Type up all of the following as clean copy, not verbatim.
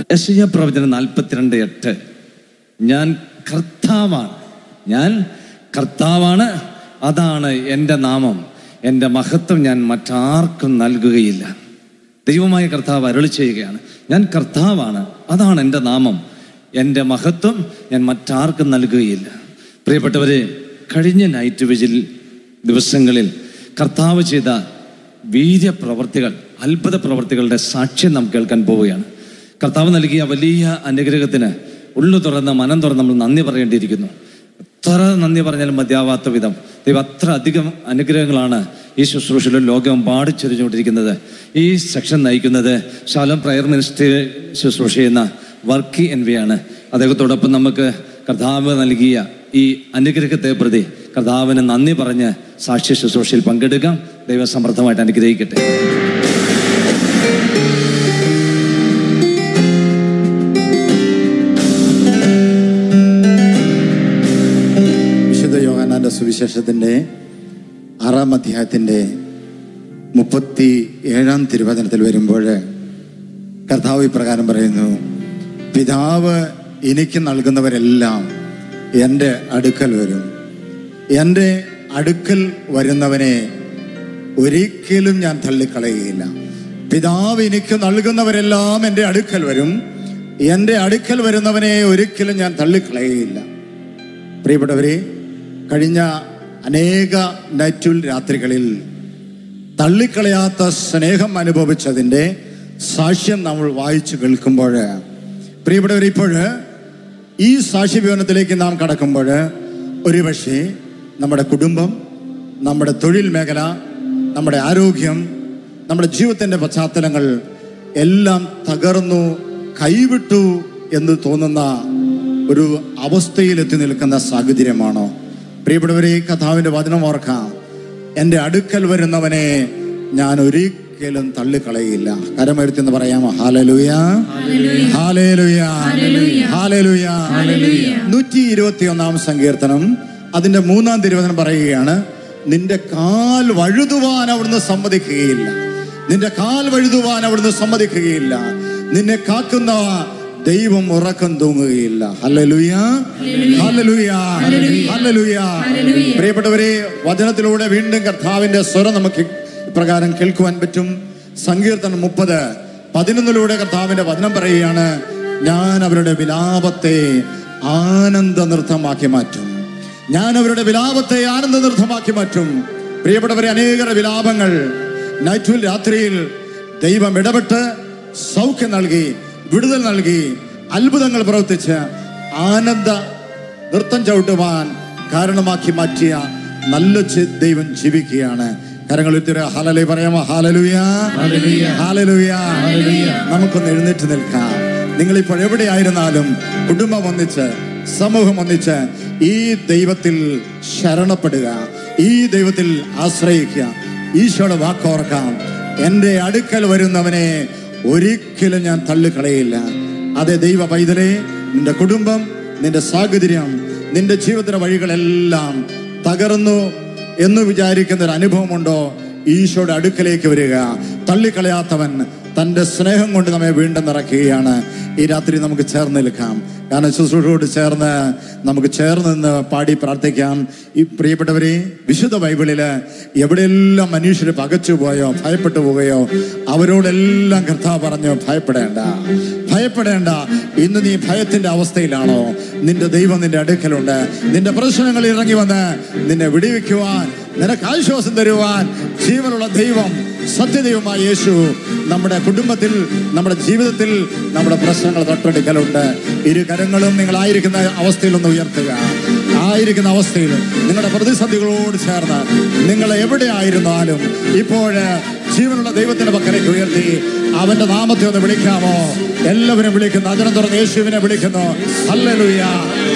യെശയ്യാ പ്രവചനം 42:8. ഞാൻ കർത്താവാണ്, അതാണ് എൻ്റെ നാമം, എൻ്റെ മഹത്വം ഞാൻ മറ്റാർക്കും നൽകുകയില്ല. ദൈവമായ കർത്താവ് അരുളി ചെയ്യുകയാണ്, ഞാൻ കർത്താവാണ്, അതാണ് എൻ്റെ നാമം, എൻ്റെ മഹത്വം ഞാൻ മറ്റാർക്കും നൽകുകയില്ല. പ്രിയപ്പെട്ടവരെ, കഴിഞ്ഞ നൈറ്റ് വിജിൽ ദിവസങ്ങളിൽ കർത്താവ് ചെയ്ത വീര്യപ്രവർത്തികൾ, അത്ഭുത പ്രവർത്തികളുടെ സാക്ഷ്യം നാം കേൾക്കാൻ പോവുകയാണ്. കർത്താവ് നൽകിയ വലിയ അനുഗ്രഹത്തിന് ഉള്ളു തുറന്ന് മനം തുറന്ന് നമ്മൾ നന്ദി പറയേണ്ടിയിരിക്കുന്നു. എത്ര നന്ദി പറഞ്ഞാലും മതിയാവാത്ത വിധം ദൈവം അത്ര അധികം അനുഗ്രഹങ്ങളാണ് ഈ ശുശ്രൂഷയിലും ലോകമെമ്പാടും ചൊരിഞ്ഞുകൊണ്ടിരിക്കുന്നത്. ഈ സെക്ഷൻ നയിക്കുന്നത് ശാലോം പ്രയർ മിനിസ്ട്രി ശുശ്രൂഷ ചെയ്യുന്ന വർക്കി എൻവിയാണ്. അദ്ദേഹത്തോടൊപ്പം നമുക്ക് കർത്താവ് നൽകിയ ഈ അനുഗ്രഹത്തെ പ്രതി കർത്താവിന് നന്ദി പറഞ്ഞ് സാക്ഷ്യ ശുശ്രൂഷയിൽ പങ്കെടുക്കാം. ദൈവം സമൃദ്ധമായിട്ട് അനുഗ്രഹിക്കട്ടെ. സുവിശേഷത്തിൻ്റെ 6-ാം അധ്യായത്തിൻ്റെ 37-ാം തിരുവചനത്തിൽ വരുമ്പോൾ കർത്താവ് ഇപ്രകാരം പറയുന്നു, പിതാവ് എനിക്ക് നൽകുന്നവരെല്ലാം എൻ്റെ അടുക്കൽ വരും, എൻ്റെ അടുക്കൽ വരുന്നവനെ ഒരിക്കലും ഞാൻ തള്ളിക്കളയുകയില്ല. പിതാവ് എനിക്ക് നൽകുന്നവരെല്ലാം എൻ്റെ അടുക്കൽ വരും, എൻ്റെ അടുക്കൽ വരുന്നവനെ ഒരിക്കലും ഞാൻ തള്ളിക്കളയുകയില്ല. പ്രിയപ്പെട്ടവരെ, കഴിഞ്ഞ അനേക നൈറ്റ് രാത്രികളിൽ തള്ളിക്കളയാത്ത സ്നേഹം അനുഭവിച്ചതിൻ്റെ സാക്ഷ്യം നമ്മൾ വായിച്ചു കേൾക്കുമ്പോൾ, പ്രിയപ്പെട്ടവർ, ഇപ്പോൾ ഈ സാക്ഷ്യ വിവരണത്തിലേക്ക് നാം കടക്കുമ്പോൾ ഒരുപക്ഷെ നമ്മുടെ കുടുംബം, നമ്മുടെ തൊഴിൽ മേഖല, നമ്മുടെ ആരോഗ്യം, നമ്മുടെ ജീവിതത്തിൻ്റെ പശ്ചാത്തലങ്ങൾ എല്ലാം തകർന്നു കൈവിട്ടു എന്ന് തോന്നുന്ന ഒരു അവസ്ഥയിലെത്തി നിൽക്കുന്ന സാഹചര്യമാണോ? പ്രിയപ്പെട്ടവരെ, കർത്താവിൻ്റെ വചനം ഓർക്കാം, എൻ്റെ അടുക്കൽ വരുന്നവനെ ഞാൻ ഒരിക്കലും തള്ളിക്കളയില്ല. കരമെടുത്തെന്ന് പറയാമോ? ഹല്ലേലൂയ, ഹല്ലേലൂയ, ഹല്ലേലൂയ. 121-ാം സങ്കീർത്തനം അതിൻ്റെ 3-ാം തിരുവചനം പറയുകയാണ്, നിന്റെ കാൽ വഴുതുവാൻ അവിടുന്ന് സമ്മതിക്കുകയില്ല, നിന്റെ കാൽ വഴുതുവാൻ അവിടുന്ന് സമ്മതിക്കുകയില്ല, നിന്നെ കാക്കുന്ന ദൈവം ഉറക്കം തൂങ്ങുകയില്ല. ഹല്ലേലൂയ, ഹല്ലേലൂയ, ഹല്ലേലൂയ. പ്രിയപ്പെട്ടവരെ, വചനത്തിലൂടെ വീണ്ടും കർത്താവിന്റെ സ്വരം നമുക്ക് ഇപ്രകാരം കേൾക്കുവാൻ പറ്റും. സങ്കീർത്തനം 30:11 കർത്താവിന്റെ വചനം പറയുകയാണ്, ഞാൻ അവരുടെ വിലാപത്തെ ആനന്ദ നൃത്തമാക്കി മാറ്റും, ഞാൻ അവരുടെ വിലാപത്തെ ആനന്ദ നൃത്തമാക്കി മാറ്റും. പ്രിയപ്പെട്ടവരെ, അനേക വിലാപങ്ങൾ നൈറ്റ് രാത്രിയിൽ ദൈവം ഇടപെട്ട് സൗഖ്യം നൽകി, വിടുതൽ നൽകി, അത്ഭുതങ്ങൾ പ്രവർത്തിച്ച് ആനന്ദ നൃത്തം ചവിട്ടുവാൻ കാരണമാക്കി മാറ്റിയ നല്ല ദൈവം ജീവിക്കുകയാണ്. കരങ്ങൾ ഉയർത്തി ഹല്ലേലൂയ പറയാമോ? Hallelujah, hallelujah. നമുക്കൊന്ന് എഴുന്നേറ്റ് നിൽക്കാം. നിങ്ങളിപ്പോൾ എവിടെയായിരുന്നാലും കുടുംബം ഒന്നിച്ച്, സമൂഹം ഒന്നിച്ച് ഈ ദൈവത്തിൽ ശരണപ്പെടുക, ഈ ദൈവത്തിൽ ആശ്രയിക്കുക. ഈശോയുടെ വാക്കോർക്കാം, എൻ്റെ അടുക്കൽ വരുന്നവനെ ഒരിക്കലും ഞാൻ തള്ളിക്കളയില്ല. അതെ ദൈവ പൈതലേ, നിന്റെ കുടുംബം, നിന്റെ സാഹചര്യം, നിന്റെ ജീവിതത്തിന്റെ വഴികളെല്ലാം തകർന്നു എന്ന് വിചാരിക്കുന്ന ഒരു അനുഭവമുണ്ടോ? ഈശോയുടെ അടുക്കലേക്ക് വരിക. തള്ളിക്കളയാത്തവൻ തൻ്റെ സ്നേഹം കൊണ്ട് നമ്മെ വീണ്ടും നിറയ്ക്കുകയാണ്. ഈ രാത്രി നമുക്ക് ചേർന്ന് നിൽക്കാം. കാരണം ശുശ്രൂഷയോട് ചേർന്ന് നമുക്ക് ചേർന്ന് നിന്ന് പാടി പ്രാർത്ഥിക്കാം. ഈ പ്രിയപ്പെട്ടവരെ, വിശുദ്ധ ബൈബിളില് എവിടെയെല്ലാം മനുഷ്യർ പകച്ചു പോയോ, ഭയപ്പെട്ടു പോവുകയോ, അവരോടെല്ലാം കർത്താവ് പറഞ്ഞു, ഭയപ്പെടേണ്ട, ഭയപ്പെടേണ്ട. ഇന്ന് നീ ഭയത്തിന്റെ അവസ്ഥയിലാണോ? നിന്റെ ദൈവം നിന്റെ അടുക്കലുണ്ട്. നിന്റെ പ്രശ്നങ്ങളിൽ ഇറങ്ങി വന്ന് നിന്നെ വിടുവിക്കുവാൻ, നിനക്ക് ആശ്വാസം തരുവാൻ ജീവനുള്ള ദൈവം, സത്യദൈവമായ യേശു നമ്മുടെ കുടുംബത്തിൽ, നമ്മുടെ ജീവിതത്തിൽ, നമ്മുടെ പ്രശ്നങ്ങൾ തൊട്ടടുക്കലുണ്ട്. ഇരു കരങ്ങളും നിങ്ങളായിരിക്കുന്ന അവസ്ഥയിലൊന്ന് ഉയർത്തുക. ആയിരിക്കുന്ന അവസ്ഥയിൽ നിങ്ങളുടെ പ്രതിസന്ധികളോട് ചേർന്ന് നിങ്ങൾ എവിടെ ആയിരുന്നാലും ഇപ്പോൾ ജീവനുള്ള ദൈവത്തിന്റെ പക്കലേക്ക് ഉയർത്തി അവന്റെ നാമത്തെ ഒന്ന് വിളിക്കാമോ? എല്ലാവരും വിളിക്കുന്നു, അതിനെ തുറന്ന് യേശുവിനെ വിളിക്കുന്നു. Hallelujah,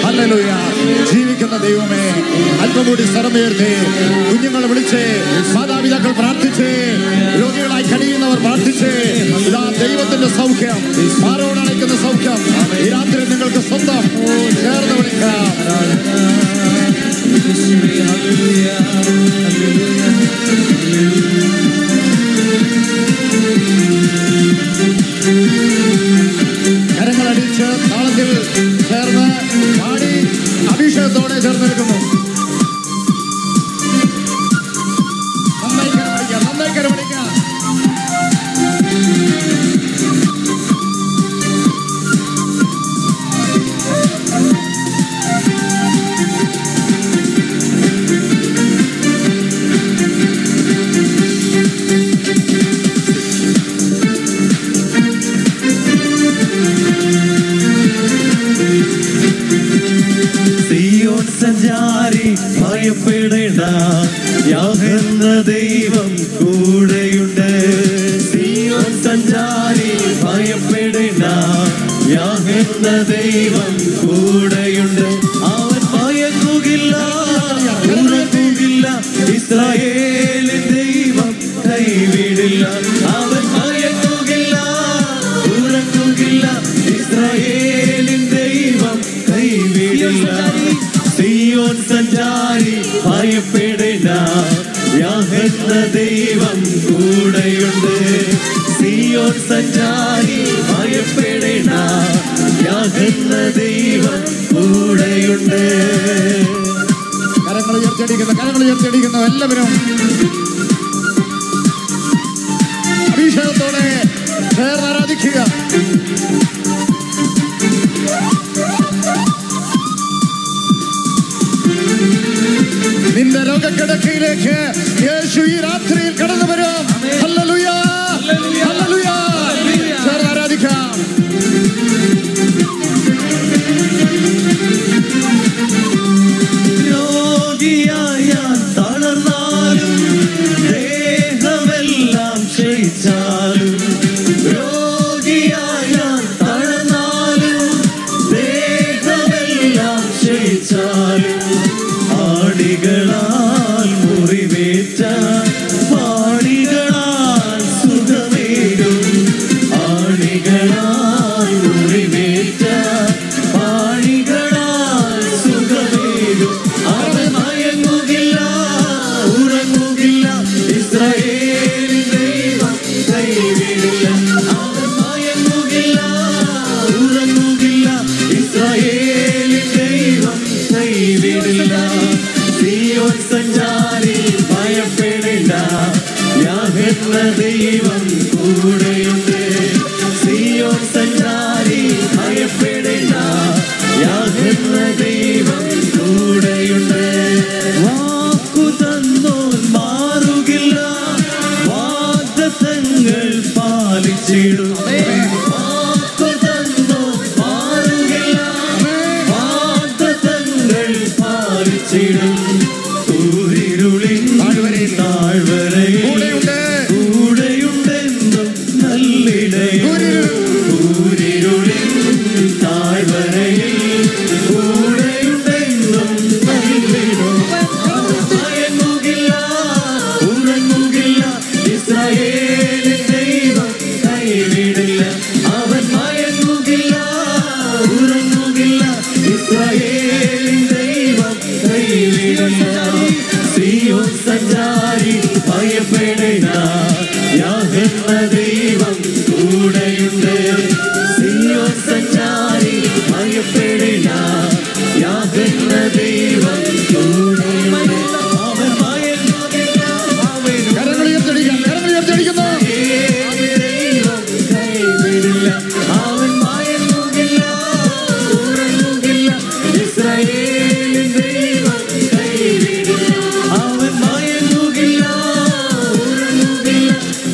hallelujah. ജീവിക്കുന്ന ദൈവമേ, അല്പം കൂടി സ്വരമുയർത്തി കുഞ്ഞുങ്ങളെ വിളിച്ച്, മാതാപിതാക്കൾ പ്രാർത്ഥിച്ച്, രോഗികളായി കഴിയുന്നവർ പ്രാർത്ഥിച്ച്, ഇതാ ദൈവത്തിന്റെ സൗഖ്യം, മാറോടണയ്ക്കുന്ന സൗഖ്യം ഈ രാത്രി നിങ്ങൾക്ക് സ്വന്തം ചേർന്ന് വിളിക്കാം. യാഹെന്ന ദൈവം കൂടെയുണ്ട്. അവൻ ഭയക്കുകയില്ല, ഉറങ്ങുകില്ല. ഇസ്രായേലിൻ ദൈവം കൈവിടില്ല. അവൻ ഭയക്കുകയില്ല, ഉറങ്ങുകില്ല. ഇസ്രായേലിൻ ദൈവം കൈവിടില്ല. സിയോൻ സഞ്ചാരി ഭയപ്പെടേണ്ട, യാഹെന്ന ദൈവം കൂടെയുണ്ട്. സിയോൻ സഞ്ചാരി ഭയപ്പെടേണ്ട, യാഹെന്ന ദൈവം കൂടെയുണ്ട്. കരങ്ങൾ ഉയർത്തിയടിക്കുന്നു എല്ലാവരും അഭിഷേകത്തോടെ ചേർന്ന് ആരാധിക്കുക. നിന്റെ രോഗക്കിടക്കയിലേക്ക് യേശു ഈ രാത്രിയിൽ കടന്നു വരും. Hallelujah, hallelujah. ചേർന്ന് ആരാധിക്കാം. രോഗിയായ തളർന്നാലും ദേഹമെല്ലാം ക്ഷയിച്ചാലും, രോഗിയായ തളർന്നാലും ദേഹമെല്ലാം ക്ഷയിച്ചാലും, ആടികളാൽ മുറിവേറ്റ പാടികളാൽ സുഖമേകും. ആടികളാൽ മുറിവേറ്റ പാടികളാൽ സുഖമേകും. അവൻ മയങ്ങുകില്ല, ഉറങ്ങുകില്ല. ഇസ്രായേലിൻ ദൈവം കൈവിടില്ല. അവൻ മയങ്ങുകില്ല, ഉറങ്ങുകില്ല. ഇസ്രായേലിൻ ദൈവം കൈവിടില്ല. സിയോൻ സഞ്ചാരി ഭയപ്പെടേണ്ട, യാഹെന്ന ദൈവം കൂടെയുണ്ട്. സിയോൻ സഞ്ചാരി ഭയപ്പെടേണ്ട, യാഹെന്ന ദൈവം കൂടെയുണ്ട്. വാക്കു തന്നോൻ മാറുകില്ല, വാഗ്ദത്തങ്ങൾ പാലിച്ചിടും. വാക്കു തന്നോൻ മാറുകില്ല, വാഗ്ദത്തങ്ങൾ പാലിച്ചിടും. കൂരിരുളിൻ താഴ്വരയിൽ കൂടെയുണ്ടെന്നും നല്ലിടയും. കൂരിരുളിൻ താഴ്വരയിൽ കൂടെയുണ്ടെന്നും നല്ലിടും. ഭയങ്ങുകില്ല, ഉറങ്ങുകില്ല. ഇസ്രായേലിൻ ദൈവം കൈവിടില്ല. അവൻ ഭയങ്ങുകില്ല, ഉറങ്ങുകില്ല. ഇസ്രായേലിൻ ദൈവം കൈവിടില്ല. സിയോൻ സഞ്ചാരി ഭയപ്പെടേണ്ട, യാഹെന്ന ദൈവം കൂടെയുണ്ട്. സിയോൻ സഞ്ചാരി ഭയപ്പെടേണ്ട, യാഹെന്ന ദൈവം കൂടെയുണ്ട്. അവൻ ഭയങ്ങുകില്ല, കരങ്ങൾ ഉയർത്തിയടിക്കുന്നു. ദൈവം കൈവിടില്ല. അവൻ ഭയങ്ങുകില്ല, ഉറങ്ങുകില്ല. ഇസ്രായേലിൻ ദൈവം കൈവിടില്ല. അവൻ ഭയങ്ങുകില്ല, ഉറങ്ങുകില്ല.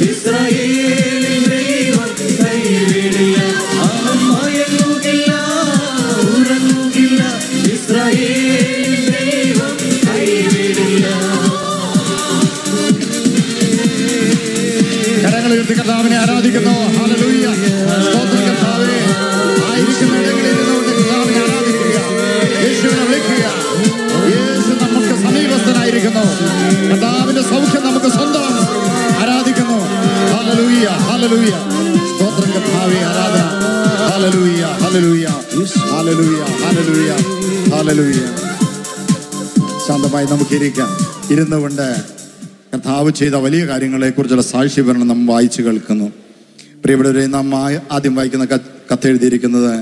ഇസ്രായേലിൻ ദൈവം കൈവിടില്ല. അവൻ ഭയങ്ങുകില്ല, ഉറങ്ങുകില്ല. ഇസ്രായേലിൻ ദൈവം കൈവിടില്ല. കരങ്ങൾ ഉയർത്തി കർത്താവിനെ ആരാധിക്കുന്നു. ഹല്ലേലൂയ. സ്തോത്രം കർത്താവേ. ആയിരിക്കുന്ന ഇടങ്ങളിൽ ഇരുന്നുകൊണ്ട് കർത്താവിനെ ആരാധിക്കുക. യേശുവിനെ വിളിക്കുക. യേശു നമുക്ക് സമീപസ്ഥനായിരിക്കുന്നു. കർത്താവിന്റെ സൗഖ്യം നമുക്ക് സ്വന്തം. ആരാധിക്കുന്നു. ഹല്ലേലൂയ, ഹല്ലേലൂയ. സ്തോത്രം കർത്താവേ, ആരാധന. ഹല്ലേലൂയ, ഹല്ലേലൂയ, ഹല്ലേലൂയ, ഹല്ലേലൂയ, ഹല്ലേലൂയ. ശാന്തമായി നമുക്ക് ഇരിക്കാം. ഇരുന്നുകൊണ്ട് കർത്താവ് ചെയ്ത വലിയ കാര്യങ്ങളെക്കുറിച്ചുള്ള സാക്ഷ്യവിവരണം നാം വായിച്ചു കേൾക്കുന്നു. പ്രിയപ്പെട്ടവരെ, നാം ആദ്യം വായിക്കുന്ന കത്തെഴുതിയിരിക്കുന്നത്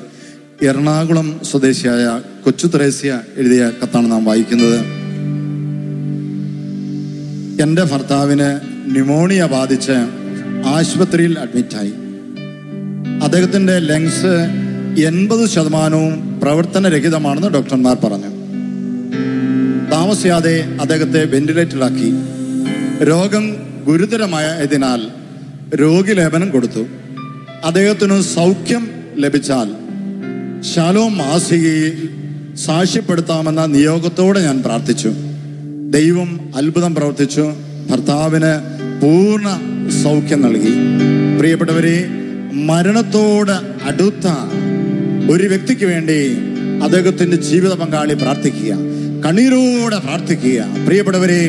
എറണാകുളം സ്വദേശിയായ കൊച്ചു ത്രേസ്യ എഴുതിയ കത്താണ് നാം വായിക്കുന്നത്. എൻ്റെ ഭർത്താവിന് ന്യൂമോണിയ ബാധിച്ച് ആശുപത്രിയിൽ അഡ്മിറ്റായി. അദ്ദേഹത്തിൻ്റെ ലങ്സ് 80% പ്രവർത്തനരഹിതമാണെന്ന് ഡോക്ടർമാർ പറഞ്ഞു. താമസിയാതെ അദ്ദേഹത്തെ വെന്റിലേറ്ററിലാക്കി. രോഗം ഗുരുതരമായതിനാൽ രോഗിലേപനം കൊടുത്തു. അദ്ദേഹത്തിന് സൗഖ്യം ലഭിച്ചാൽ ശാലോം മാസികയിൽ സാക്ഷ്യപ്പെടുത്താമെന്ന നിയോഗത്തോടെ ഞാൻ പ്രാർത്ഥിച്ചു. ദൈവം അത്ഭുതം പ്രവർത്തിച്ചു. ഭർത്താവിന് പൂർണ്ണ സൗഖ്യം നൽകി. പ്രിയപ്പെട്ടവരെ, മരണത്തോട് അടുത്ത ഒരു വ്യക്തിക്ക് വേണ്ടി അദ്ദേഹത്തിന്റെ ജീവിത പങ്കാളി പ്രാർത്ഥിക്കുക, കണ്ണീരോടെ പ്രാർത്ഥിക്കുക. പ്രിയപ്പെട്ടവരെ,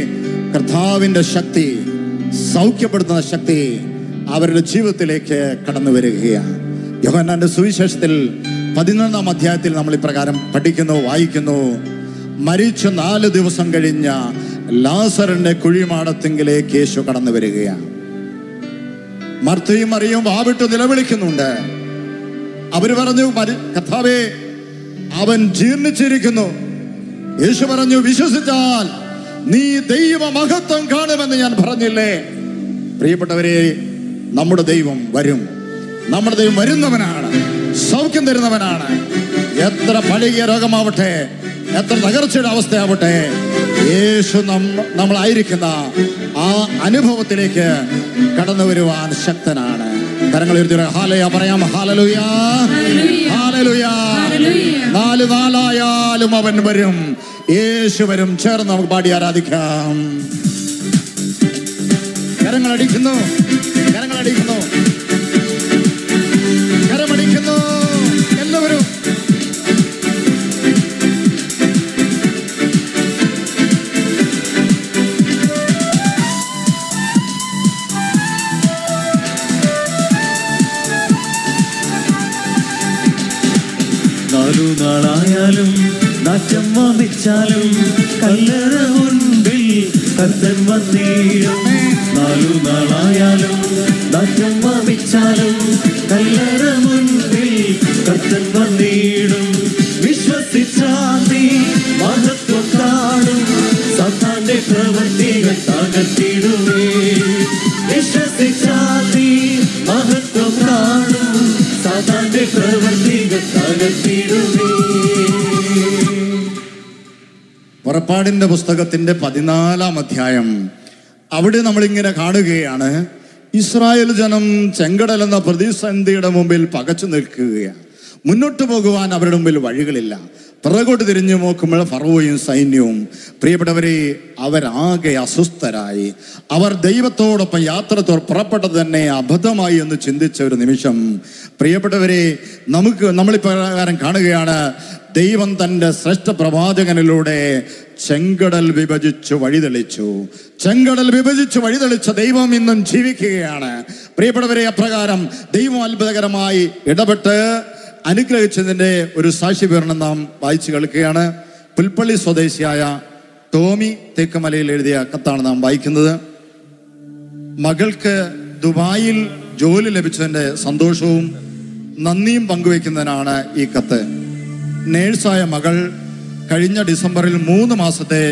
കർത്താവിന്റെ ശക്തി, സൗഖ്യപ്പെടുത്തുന്ന ശക്തി അവരുടെ ജീവിതത്തിലേക്ക് കടന്നു വരികയാണ്. യോഹന്നാന്റെ സുവിശേഷത്തിൽ 11-ാം അധ്യായത്തിൽ നമ്മൾ ഇപ്രകാരം പഠിക്കുന്നു, വായിക്കുന്നു. മരിച്ച് 4 ദിവസം കഴിഞ്ഞ ലാസറിന്റെ കുഴിമാടത്തിങ്കിലേക്ക് യേശു കടന്നു വരികയാണ്. മർത്തയും മറിയയും വാവിട്ട് നിലവിളിക്കുന്നുണ്ട്. അവര് പറഞ്ഞു, കർത്താവേ, അവൻ ജീർണിച്ചിരിക്കുന്നു. യേശു പറഞ്ഞു, വിശ്വസിച്ചാൽ നീ ദൈവ മഹത്വം കാണുമെന്ന് ഞാൻ പറഞ്ഞില്ലേ? പ്രിയപ്പെട്ടവരെ, നമ്മുടെ ദൈവം വരും. നമ്മുടെ ദൈവം വരുന്നവനാണ്, സൗഖ്യം തരുന്നവനാണ്. എത്ര പഴകിയ രോഗമാവട്ടെ, എത്ര തകർച്ചയുടെ അവസ്ഥയാവട്ടെ, യേശു നമ്മളായിരിക്കുന്ന ആ അനുഭവത്തിലേക്ക് കടന്നു വരുവാൻ ശക്തനാണ്. കരങ്ങൾ ഉയർത്തി ഹാലയ പറയാം. Hallelujah, hallelujah. 4 നാളായാലും അവൻ വരും, യേശു വരും. ചേർന്ന് നമുക്ക് പാടി ആരാധിക്കാം. കരങ്ങളടിക്കുന്നു, കരങ്ങളടിക്കുന്നു, കരമടിക്കുന്നു എല്ലാവരും. നാളായാലും നാറ്റം വമിച്ചാലും കല്ലറ മുൻപിൽ കർത്തൻ വന്നിടും. 4 നാളായാലും നാറ്റം വമിച്ചാലും കല്ലറ മുൻപിൽ കർത്തൻ വന്നിടും. വിശ്വസിച്ചാൽ നീ മഹത്വം കാണും, സാത്താന്റെ പ്രവൃത്തികൾ തകർത്തിടുമേ. വിശ്വസിച്ചാൽ നീ മഹത്വം കാണും, സാത്താന്റെ പ്രവൃത്തികൾ തകർത്തിടുമേ. പുറപ്പാടിന്റെ പുസ്തകത്തിന്റെ 14-ാം അധ്യായം. അവിടെ നമ്മളിങ്ങനെ കാണുകയാണ്, ഇസ്രായേൽ ജനം ചെങ്കടൽ എന്ന പ്രതിസന്ധിയുടെ മുമ്പിൽ പകച്ചു നിൽക്കുകയാണ്. മുന്നോട്ട് പോകുവാൻ അവരുടെ മുമ്പിൽ വഴികളില്ല. പിറകോട്ട് തിരിഞ്ഞു നോക്കുമ്പോൾ ഫറവോയും സൈന്യവും. പ്രിയപ്പെട്ടവരെ, അവരാകെ അസ്വസ്ഥരായി. അവർ ദൈവത്തോടൊപ്പം യാത്ര പുറപ്പെട്ടത് തന്നെ അബദ്ധമായി എന്ന് ചിന്തിച്ച ഒരു നിമിഷം. പ്രിയപ്പെട്ടവരെ, നമ്മളിപ്രകാരം കാണുകയാണ്, ദൈവം തൻ്റെ ശ്രേഷ്ഠ പ്രവാചകനിലൂടെ ചെങ്കടൽ വിഭജിച്ചു വഴിതെളിച്ചു. ചെങ്കടൽ വിഭജിച്ചു വഴിതെളിച്ച ദൈവം ഇന്നും ജീവിക്കുകയാണ്. പ്രിയപ്പെട്ടവരെ, അപ്രകാരം ദൈവം അത്ഭുതകരമായി ഇടപെട്ട് അനുഗ്രഹിച്ചതിൻ്റെ ഒരു സാക്ഷ്യവിവരണം നാം വായിച്ചു കേൾക്കുകയാണ്. പുൽപ്പള്ളി സ്വദേശിയായ ടോമി തേക്കുമലയിൽ എഴുതിയ കത്താണ് നാം വായിക്കുന്നത്. മകൾക്ക് ദുബായിൽ ജോലി ലഭിച്ചതിൻ്റെ സന്തോഷവും നന്ദിയും പങ്കുവയ്ക്കുന്നതിനാണ് ഈ കത്ത്. നേഴ്സായ മകൾ കഴിഞ്ഞ ഡിസംബറിൽ 3 മാസത്തെ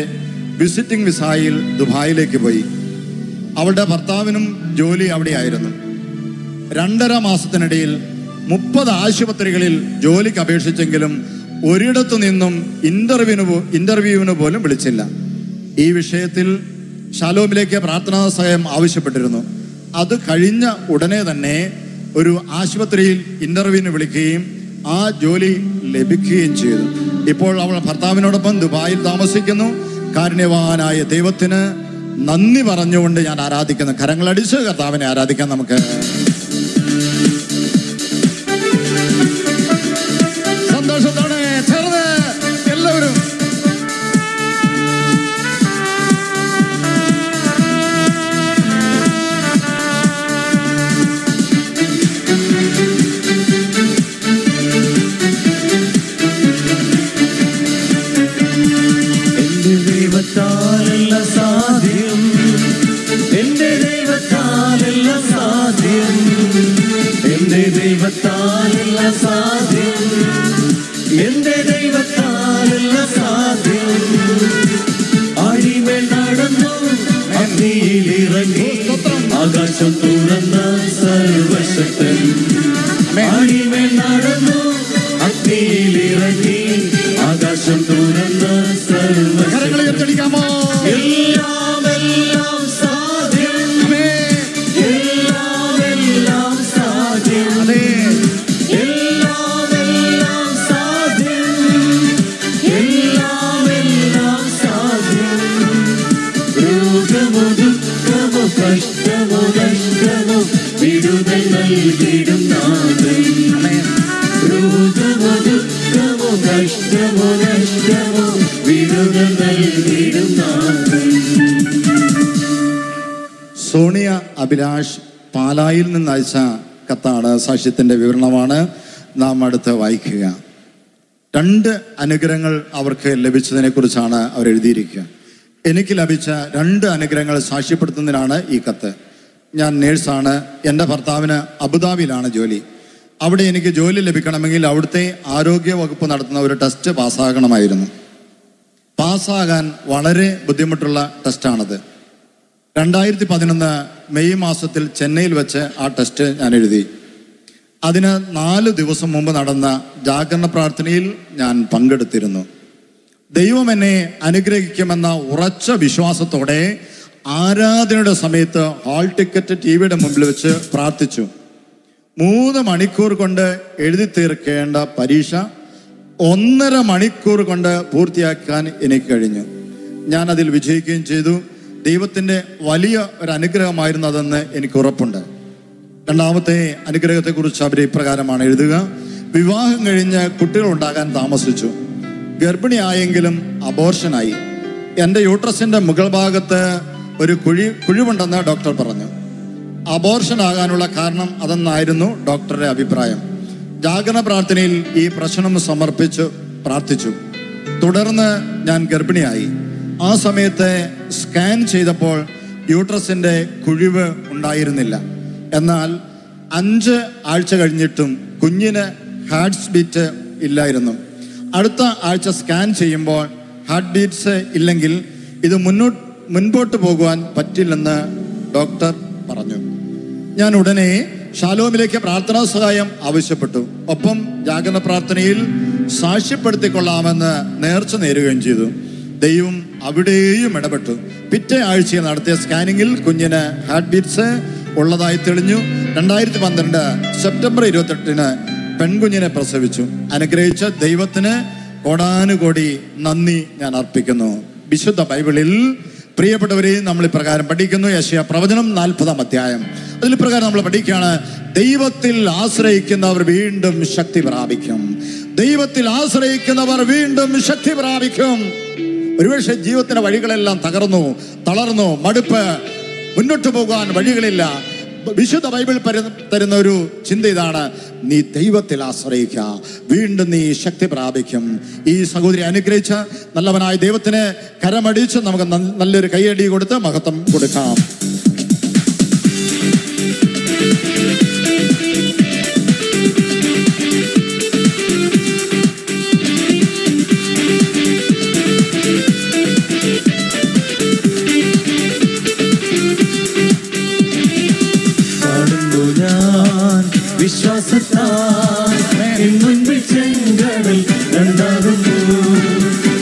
വിസിറ്റിംഗ് വിസയിൽ ദുബായിലേക്ക് പോയി. അവളുടെ ഭർത്താവിനും ജോലി അവിടെയായിരുന്നു. 2.5 മാസത്തിനിടയിൽ 30 ആശുപത്രികളിൽ ജോലിക്ക് അപേക്ഷിച്ചെങ്കിലും ഒരിടത്തു നിന്നും ഇന്റർവ്യൂവിന് പോലും വിളിച്ചില്ല. ഈ വിഷയത്തിൽ ഷാലോമിലേക്ക് പ്രാർത്ഥനാ സഹായം ആവശ്യപ്പെട്ടിരുന്നു. അത് കഴിഞ്ഞ ഉടനെ തന്നെ ഒരു ആശുപത്രിയിൽ ഇന്റർവ്യൂവിന് വിളിക്കുകയും ആ ജോലി ലഭിക്കുകയും ചെയ്തു. ഇപ്പോൾ അവൾ ഭർത്താവിനോടൊപ്പം ദുബായിൽ താമസിക്കുന്നു. കാരുണ്യവാനായ ദൈവത്തിന് നന്ദി പറഞ്ഞുകൊണ്ട് ഞാൻ ആരാധിക്കുന്നു. കരങ്ങളടിച്ച് കർത്താവിനെ ആരാധിക്കാൻ നമുക്ക്. സന്തോഷത്തോടെ ചേർന്ന് എല്ലാവരും ദൈവത്താലെല്ലാം സാധ്യം, എന്റെ ദൈവത്താലെല്ലാം സാധ്യം, എന്റെ ദൈവത്താലെല്ലാം സാധ്യം, എന്റെ ദൈവത്താലെല്ലാം സാധ്യം. ആഴിമേൽ നടന്നു അഗ്നിയിലിറങ്ങി ആകാശം തുറന്ന സർവശക്തൻ. ആഴിമേൽ നടന്നു അഗ്നിയിലിറങ്ങി ആകാശം തുറന്ന സർവശക്തൻ. എല്ലാം എല്ലാം സാധ്യം, എല്ലാം എല്ലാം സാധ്യം, എല്ലാം എല്ലാം സാധ്യം, എല്ലാം എല്ലാം സാധ്യം. രോഗമോ ദുഃഖമോ കഷ്ടമോ നഷ്ടമോ വിടുതൽ നൽകിടും നാഥൻ. രോഗമോ അഭിലാഷ് പാലായിൽ നിന്ന് അയച്ച കത്താണ്. സാക്ഷ്യത്തിൻ്റെ വിവരണമാണ് നാം അടുത്ത് വായിക്കുക. 2 അനുഗ്രഹങ്ങൾ അവർക്ക് ലഭിച്ചതിനെ കുറിച്ചാണ് അവർ എഴുതിയിരിക്കുക. എനിക്ക് ലഭിച്ച 2 അനുഗ്രഹങ്ങൾ സാക്ഷ്യപ്പെടുത്തുന്നതിനാണ് ഈ കത്ത്. ഞാൻ നേഴ്സാണ്. എൻ്റെ ഭർത്താവിന് അബുദാബിയിലാണ് ജോലി. അവിടെ എനിക്ക് ജോലി ലഭിക്കണമെങ്കിൽ അവിടുത്തെ ആരോഗ്യ വകുപ്പ് നടത്തുന്ന ഒരു ടെസ്റ്റ് പാസ്സാകണമായിരുന്നു. പാസ്സാകാൻ വളരെ ബുദ്ധിമുട്ടുള്ള ടെസ്റ്റാണത്. 2011 മെയ് മാസത്തിൽ ചെന്നൈയിൽ വെച്ച് ആ ടെസ്റ്റ് ഞാൻ എഴുതി. അതിന് 4 ദിവസം മുമ്പ് നടന്ന ജാഗരണ പ്രാർത്ഥനയിൽ ഞാൻ പങ്കെടുത്തിരുന്നു. ദൈവം എന്നെ അനുഗ്രഹിക്കുമെന്ന ഉറച്ച വിശ്വാസത്തോടെ ആരാധനയുടെ സമയത്ത് ഹാൾ ടിക്കറ്റ് ടിവിയുടെ മുമ്പിൽ വെച്ച് പ്രാർത്ഥിച്ചു. 3 മണിക്കൂർ കൊണ്ട് എഴുതി തീർക്കേണ്ട പരീക്ഷ 1.5 മണിക്കൂർ കൊണ്ട് പൂർത്തിയാക്കാൻ എനിക്ക് കഴിഞ്ഞു. ഞാൻ അതിൽ വിജയിക്കുകയും ചെയ്തു. ദൈവത്തിൻ്റെ വലിയ ഒരു അനുഗ്രഹമായിരുന്നു അതെന്ന് എനിക്ക് ഉറപ്പുണ്ട്. 2ാമത്തെ അനുഗ്രഹത്തെക്കുറിച്ച് അവർ ഇപ്രകാരമാണ് എഴുതുക. വിവാഹം കഴിഞ്ഞ് കുട്ടികൾ ഉണ്ടാകാൻ താമസിച്ചു. ഗർഭിണിയായെങ്കിലും അബോർഷനായി. എൻ്റെ യൂട്രസിൻ്റെ മുകൾ ഭാഗത്ത് ഒരു കുഴിവുണ്ടെന്ന് ഡോക്ടർ പറഞ്ഞു. അബോർഷൻ ആകാനുള്ള കാരണം അതെന്നായിരുന്നു ഡോക്ടറുടെ അഭിപ്രായം. ജാഗരണ പ്രാർത്ഥനയിൽ ഈ പ്രശ്നം സമർപ്പിച്ചു പ്രാർത്ഥിച്ചു. തുടർന്ന് ഞാൻ ഗർഭിണിയായി. ആ സമയത്ത് സ്കാൻ ചെയ്തപ്പോൾ യൂട്രസിൻ്റെ കുഴിവ് ഉണ്ടായിരുന്നില്ല. എന്നാൽ 5 ആഴ്ച കഴിഞ്ഞിട്ടും കുഞ്ഞിന് ഹാർട്ട് ബീറ്റ് ഇല്ലായിരുന്നു. അടുത്ത ആഴ്ച സ്കാൻ ചെയ്യുമ്പോൾ ഹാർട്ട് ബീറ്റ്സ് ഇല്ലെങ്കിൽ ഇത് മുൻപോട്ട് പോകുവാൻ പറ്റില്ലെന്ന് ഡോക്ടർ പറഞ്ഞു. ഞാൻ ഉടനെ ഷാലോമിലേക്ക് പ്രാർത്ഥനാ സഹായം ആവശ്യപ്പെട്ടു. ഒപ്പം ജാഗരണ പ്രാർത്ഥനയിൽ സാക്ഷ്യപ്പെടുത്തിക്കൊള്ളാമെന്ന് നേർച്ച നേരുകയും ചെയ്തു. ദൈവം അവിടെയും ഇടപെട്ടു. പിറ്റേ ആഴ്ചയിൽ നടത്തിയ സ്കാനിങ്ങിൽ കുഞ്ഞിന് ഹാർട്ട് ബീറ്റ്സ് ഉള്ളതായി തെളിഞ്ഞു. 2012 സെപ്റ്റംബർ 28 പെൺകുഞ്ഞിനെ പ്രസവിച്ചു. അനുഗ്രഹിച്ച ദൈവത്തിന് കോടാനുകോടി നന്ദി ഞാൻ അർപ്പിക്കുന്നു. വിശുദ്ധ ബൈബിളിൽ പ്രിയപ്പെട്ടവരെ നമ്മൾ ഇപ്രകാരം പഠിക്കുന്നു. യെശയ്യാ പ്രവചനം 40-ാം അധ്യായം. അതിൽ പ്രകാരം നമ്മൾ പഠിക്കുകയാണ്, ദൈവത്തിൽ ആശ്രയിക്കുന്നവർ വീണ്ടും ശക്തി പ്രാപിക്കും. ദൈവത്തിൽ ആശ്രയിക്കുന്നവർ വീണ്ടും ശക്തി പ്രാപിക്കും. ഒരുപക്ഷെ ജീവിതത്തിന്റെ വഴികളെല്ലാം തളർന്നു, മടുപ്പ്, മുന്നോട്ട് പോകാൻ വഴികളില്ല. വിശുദ്ധ ബൈബിൾ തരുന്ന ഒരു ചിന്ത ഇതാണ്: നീ ദൈവത്തിൽ ആശ്രയിക്കുക, വീണ്ടും നീ ശക്തി പ്രാപിക്കും. ഈ സഹോദരി അനുഗ്രഹിച്ച നല്ലവനായ ദൈവത്തിന് കരമടിച്ച് നമുക്ക് നല്ലൊരു കൈയടി കൊടുത്ത് മഹത്വം കൊടുക്കാം. വിശ്വാസത്താൽ മുൻപിൽ ചെങ്കടൽ രണ്ടാകുന്നു.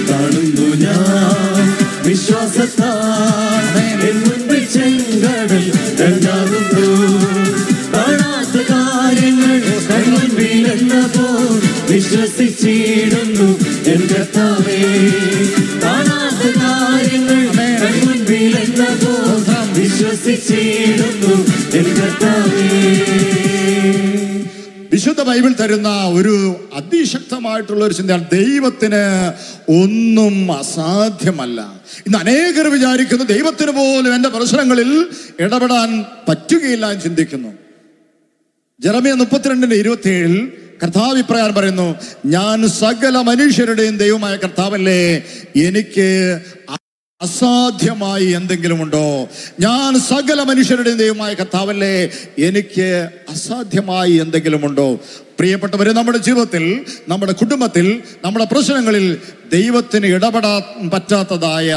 കാണുന്നു ഞാൻ വിശ്വാസത്താൽ മുൻപിൽ ചെങ്കടൽ രണ്ടാകുന്നു. കാണാത്ത കാര്യങ്ങൾ കൺമുൻപിലെന്നപ്പോൾ വിശ്വസിച്ചിടുന്നു എൻ കർത്താവേ. കാണാത്ത കാര്യങ്ങൾ കൺമുൻപിലെന്നപ്പോൾ വിശ്വസിച്ചിടുന്നു എൻ കർത്താവേ. വിശുദ്ധ ബൈബിൾ തരുന്ന ഒരു അതിശക്തമായിട്ടുള്ള ഒരു ചിന്തയാണ്: ദൈവത്തിന് ഒന്നും അസാധ്യമല്ല. ഇന്ന് അനേകർ വിചാരിക്കുന്നു ദൈവത്തിന് പോലും എൻ്റെ പ്രശ്നങ്ങളിൽ ഇടപെടാൻ പറ്റുകയില്ല എന്ന് ചിന്തിക്കുന്നു. ജെറമ്യ 32:27 കർത്താവ് ഇപ്രകാരം പറയുന്നു: ഞാൻ സകല മനുഷ്യരുടെയും ദൈവമായ കർത്താവല്ലേ, എനിക്ക് അസാധ്യമായി എന്തെങ്കിലും ഉണ്ടോ? ഞാൻ സകല മനുഷ്യരുടെയും ദൈവമായ കർത്താവല്ലേ, എനിക്ക് അസാധ്യമായി എന്തെങ്കിലും ഉണ്ടോ? പ്രിയപ്പെട്ടവരെ, നമ്മുടെ ജീവിതത്തിൽ, നമ്മുടെ കുടുംബത്തിൽ, നമ്മുടെ പ്രശ്നങ്ങളിൽ ദൈവത്തിന് ഇടപെടാൻ പറ്റാത്തതായ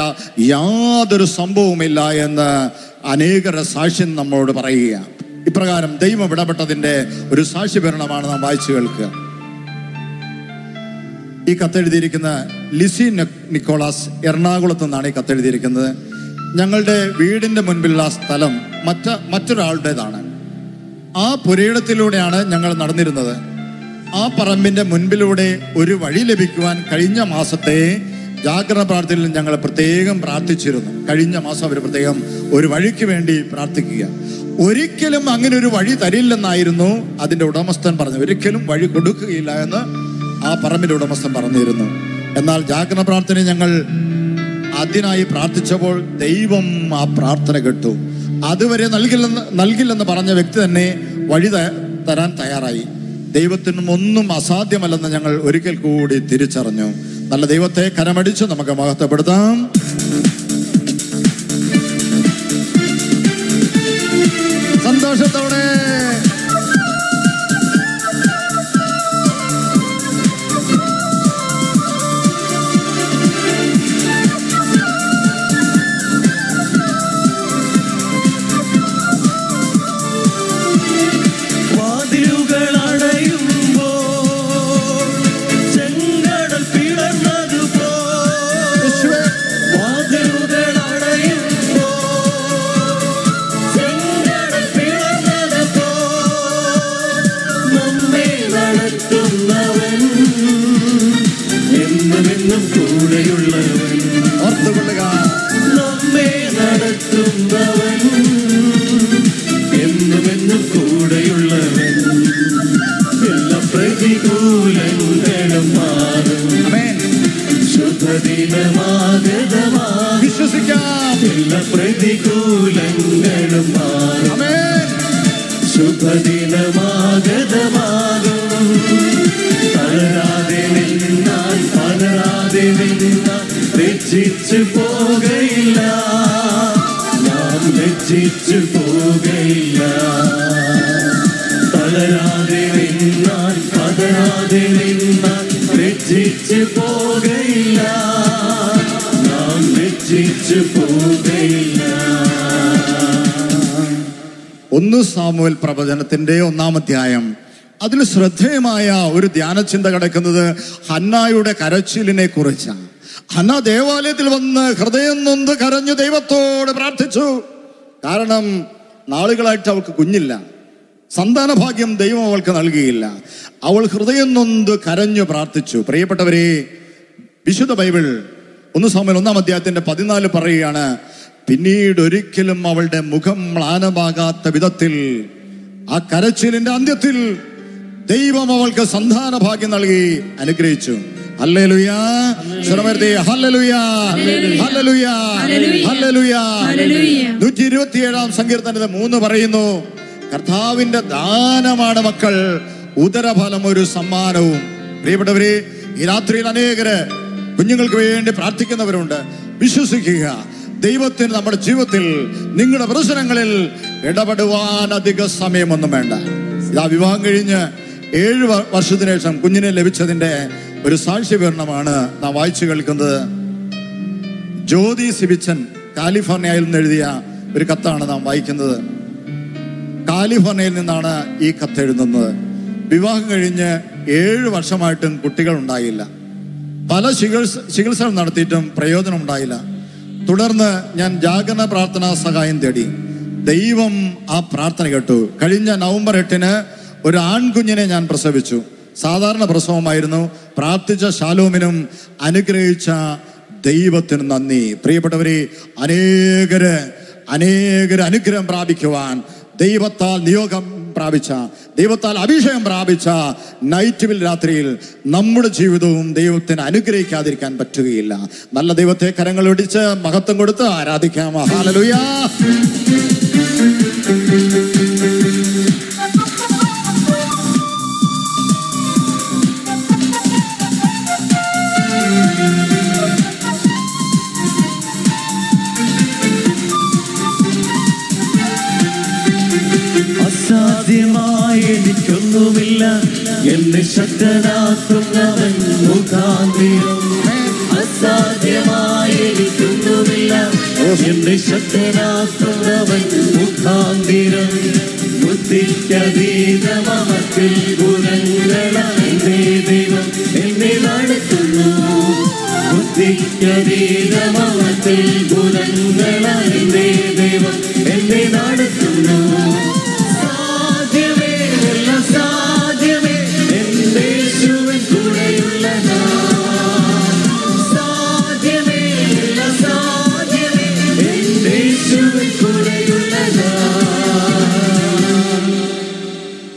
യാതൊരു സംഭവവുമില്ല എന്ന് അനേകരുടെ സാക്ഷ്യം നമ്മളോട് പറയുക. ഇപ്രകാരം ദൈവം ഇടപെട്ടതിൻ്റെ ഒരു സാക്ഷ്യഭരണമാണ് നാം വായിച്ചു കേൾക്കുക. ഈ കത്തെഴുതിയിരിക്കുന്ന ലിസി നിക്കോളാസ് എറണാകുളത്ത് നിന്നാണ് ഈ കത്തെഴുതിയിരിക്കുന്നത്. ഞങ്ങളുടെ വീടിൻ്റെ മുൻപിലുള്ള സ്ഥലം മറ്റൊരാളുടേതാണ്. ആ പുരയിടത്തിലൂടെയാണ് ഞങ്ങൾ നടന്നിരുന്നത്. ആ പറമ്പിൻ്റെ മുൻപിലൂടെ ഒരു വഴി ലഭിക്കുവാൻ കഴിഞ്ഞ മാസത്തെ ജാഗരണ പ്രാർത്ഥനയിൽ ഞങ്ങൾ പ്രത്യേകം പ്രാർത്ഥിച്ചിരുന്നു. കഴിഞ്ഞ മാസം അവർ പ്രത്യേകം ഒരു വഴിക്ക് വേണ്ടി പ്രാർത്ഥിക്കുക. ഒരിക്കലും അങ്ങനെ ഒരു വഴി തരില്ലെന്നായിരുന്നു അതിൻ്റെ ഉടമസ്ഥൻ പറഞ്ഞു. ഒരിക്കലും വഴി കൊടുക്കുകയില്ല എന്ന് ആ പറമ്പിൻ്റെ ഉടമസ്ഥൻ പറഞ്ഞിരുന്നു. എന്നാൽ ജാഗരണ പ്രാർത്ഥന ഞങ്ങൾ അതിനായി പ്രാർത്ഥിച്ചപ്പോൾ ദൈവം ആ പ്രാർത്ഥന കേട്ടു. അതുവരെ നൽകില്ലെന്ന് പറഞ്ഞ വ്യക്തി തന്നെ വഴി തരാൻ തയ്യാറായി. ദൈവത്തിനും ഒന്നും അസാധ്യമല്ലെന്ന് ഞങ്ങൾ ഒരിക്കൽ കൂടി തിരിച്ചറിഞ്ഞു. നല്ല ദൈവത്തെ കരമടിച്ച് നമുക്ക് മഹത്വപ്പെടുത്താം. സന്തോഷത്തോടെ വിശ്വസിക്കാം. എല്ലാ പ്രതികൂലങ്ങളും മാറും. ശുഭദിനമാഗതമാകും. തളരാതെ നിന്നാൽ പതരാതെ നിന്നാൽ ലജ്ജിച്ചു പോകയില്ല. നാം ലജ്ജിച്ചു പോകയില്ല. തളരാതെ നിന്നാൽ പതരാതെ നിന്നാൽ ലജ്ജിച്ചു പോകയില്ല. നാം ലജ്ജിച്ചു പോകയില്ല. 1 സാമുവേൽ പ്രവചനത്തിന്റെ 1-ാം അധ്യായം. അതിൽ ശ്രദ്ധേയമായ ഒരു ധ്യാനചിന്ത കിടക്കുന്നത് ഹന്നായുടെ കരച്ചിലിനെ കുറിച്ചാണ്. ഹന്ന ദേവാലയത്തിൽ വന്ന് ഹൃദയം നൊന്ത് കരഞ്ഞു ദൈവത്തോട് പ്രാർത്ഥിച്ചു. കാരണം നാളുകളായിട്ട് അവൾക്ക് കുഞ്ഞില്ല, സന്താന ഭാഗ്യം ദൈവം അവൾക്ക് നൽകിയില്ല. അവൾ ഹൃദയം നൊന്ത് കരഞ്ഞു പ്രാർത്ഥിച്ചു. പ്രിയപ്പെട്ടവരെ, വിശുദ്ധ ബൈബിൾ 1 സാമുവേൽ 1-ാം അധ്യായത്തിന്റെ 14 പറയുകയാണ്, പിന്നീട് ഒരിക്കലും അവളുടെ മുഖം മ്ലാനമാകാത്ത വിധത്തിൽ ആ കരച്ചിലിന്റെ അന്ത്യത്തിൽ ദൈവം അവൾക്ക് സന്താന ഭാഗ്യം നൽകി അനുഗ്രഹിച്ചു. ഹല്ലേലൂയ. സ്വരമേർത്തി ഹല്ലേലൂയ, ഹല്ലേലൂയ, ഹല്ലേലൂയ. 127-ാം സങ്കീർത്തനത്തിൽ 3 പറയുന്നു, കർത്താവിന്റെ ദാനമാണ് മക്കൾ, ഉദരഫലം ഒരു സമ്മാനവും. പ്രിയപ്പെട്ടവരെ, ഈ രാത്രിയിൽ അനേകര് കുഞ്ഞുങ്ങൾക്ക് വേണ്ടി പ്രാർത്ഥിക്കുന്നവരുണ്ട്. വിശ്വസിക്കുക, ദൈവത്തിന് നമ്മുടെ ജീവിതത്തിൽ നിങ്ങളുടെ പ്രശ്നങ്ങളിൽ ഇടപെടുവാൻ അധിക സമയമൊന്നും വേണ്ട. ഇതാ വിവാഹം കഴിഞ്ഞ് 7 വർഷത്തിന് ശേഷം കുഞ്ഞിനെ ലഭിച്ചതിന്റെ ഒരു സാക്ഷ്യവിവരണമാണ് നാം വായിച്ചു കേൾക്കുന്നത്. ജ്യോതി സിബിച്ചൻ കാലിഫോർണിയയിൽ നിന്ന് എഴുതിയ ഒരു കത്താണ് നാം വായിക്കുന്നത്. കാലിഫോർണിയയിൽ നിന്നാണ് ഈ കത്ത് എഴുതുന്നത്. വിവാഹം കഴിഞ്ഞ് 7 വർഷമായിട്ടും കുട്ടികൾ ഉണ്ടായില്ല. പല ചികിത്സകൾ നടത്തിയിട്ടും പ്രയോജനം ഉണ്ടായില്ല. തുടർന്ന് ഞാൻ ജാഗരണ പ്രാർത്ഥനാ സഹായം തേടി. ദൈവം ആ പ്രാർത്ഥന കേട്ടു. കഴിഞ്ഞ നവംബർ 8-ന് ഒരു ആൺകുഞ്ഞിനെ ഞാൻ പ്രസവിച്ചു. സാധാരണ പ്രസവമായിരുന്നു. പ്രാർത്ഥിച്ച ശാലോമിനും അനുഗ്രഹിച്ച ദൈവത്തിന് നന്ദി. പ്രിയപ്പെട്ടവരെ, അനേകര് അനുഗ്രഹം പ്രാപിക്കുവാൻ ദൈവത്താൽ നിയോഗം പ്രാപിച്ച, ദൈവത്താൽ അഭിഷേകം പ്രാപിച്ച നൈറ്റ് രാത്രിയിൽ നമ്മുടെ ജീവിതവും ദൈവത്തിന് അനുഗ്രഹിക്കാതിരിക്കാൻ പറ്റുകയില്ല. നല്ല ദൈവത്തെ കരങ്ങൾ ഒടിച്ച് മഹത്വം കൊടുത്ത് ആരാധിക്കാം. ഹല്ലേലൂയ. അസാധ്യമായി എനിക്കൊന്നുമില്ല, എന്നെ ശക്തനാക്കുന്നവൻ മുഖാന്തിരം. അസാധ്യമായി എനിക്കൊന്നുമില്ല, എന്നെ ശക്തനാക്കുന്നവൻ മുഖാന്തിരം. ബുദ്ധിക്കതീതമത്തിൽ ഗുണങ്ങളെ ദൈവം എന്നെ നടത്തുന്നു. ബുദ്ധിക്കതീതമത്തിൽ ഗുണങ്ങളെ ദൈവം എന്നെ നടത്തുന്നു.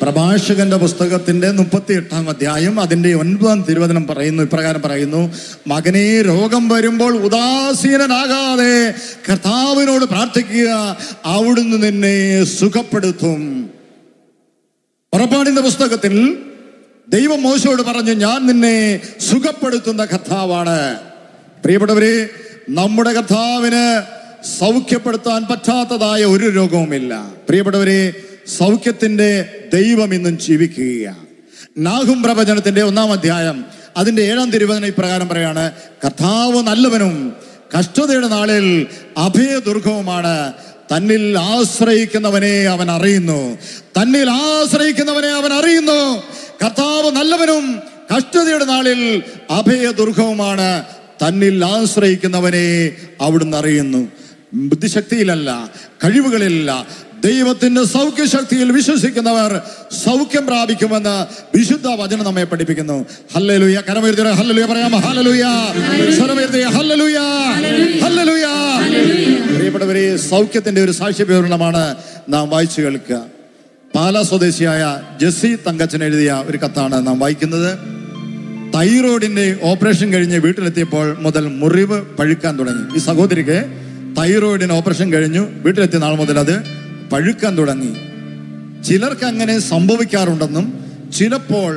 പ്രഭാഷകന്റെ പുസ്തകത്തിന്റെ 38-ാം അധ്യായം അതിന്റെ 9-ാം തിരുവചനം പറയുന്നു, ഇപ്രകാരം പറയുന്നു: മകനെ, രോഗം വരുമ്പോൾ ഉദാസീനനാകാതെ കർത്താവിനോട് പ്രാർത്ഥിക്കുക, അവിടുന്ന് നിന്നെ സുഖപ്പെടുത്തും. പുറപ്പാടിന്റെ പുസ്തകത്തിൽ ദൈവം മോശയോട് പറഞ്ഞു, ഞാൻ നിന്നെ സുഖപ്പെടുത്തുന്ന കർത്താവാണ്. പ്രിയപ്പെട്ടവരെ, നമ്മുടെ കർത്താവിന് സൗഖ്യപ്പെടുത്താൻ പറ്റാത്തതായ ഒരു രോഗവുമില്ല. പ്രിയപ്പെട്ടവരെ, സൗഖ്യത്തിന്റെ ദൈവം ഇന്നും ജീവിക്കുകയാണ്. നാഹും പ്രവചനത്തിന്റെ 1-ാം അധ്യായം അതിന്റെ 7-ാം തിരുവചനം ഇപ്രകാരം പറയാണ്: കർത്താവ് നല്ലവനും കഷ്ടതയുടെ നാളിൽ അഭയദുർഗവുമാണ്. തന്നിൽ ആശ്രയിക്കുന്നവനെ അവൻ അറിയുന്നു. തന്നിൽ ആശ്രയിക്കുന്നവനെ അവൻ അറിയുന്നു. കർത്താവ് നല്ലവനും കഷ്ടതയുടെ നാളിൽ അഭയദുർഗവുമാണ്. തന്നിൽ ആശ്രയിക്കുന്നവനെ അവിടുന്ന് അറിയുന്നു. ബുദ്ധിശക്തിയിലല്ല, കഴിവുകളിലല്ല, ദൈവത്തിന്റെ സൗഖ്യശക്തിയിൽ വിശ്വസിക്കുന്നവർ സൗഖ്യം പ്രാപിക്കുമെന്ന് വിശുദ്ധ വചനം നമ്മെ പഠിപ്പിക്കുന്നു. ഹല്ലേലൂയ. കരമുയർത്തി ഹല്ലേലൂയ പറയാമോ? ഹല്ലേലൂയ. സ്വരമുയർത്തി ഹല്ലേലൂയ, ഹല്ലേലൂയ. പ്രിയപ്പെട്ടവരെ, സൗഖ്യത്തിന്റെ ഒരു സാക്ഷ്യ വിവരണമാണ് നാം വായിച്ചു കേൾക്കുക. പാലാ സ്വദേശിയായ ജെസ്സി തങ്കച്ചൻ എഴുതിയ ഒരു കത്താണ് നാം വായിക്കുന്നത്. തൈറോയിഡിന്റെ ഓപ്പറേഷൻ കഴിഞ്ഞ് വീട്ടിലെത്തിയപ്പോൾ മുതൽ മുറിവ് പഴുക്കാൻ തുടങ്ങി. ഈ സഹോദരിക്ക് തൈറോയിഡിന് ഓപ്പറേഷൻ കഴിഞ്ഞു, വീട്ടിലെത്തിയ നാൾ മുതൽ അത് പഴുക്കാൻ തുടങ്ങി. ചിലർക്ക് അങ്ങനെ സംഭവിക്കാറുണ്ടെന്നും ചിലപ്പോൾ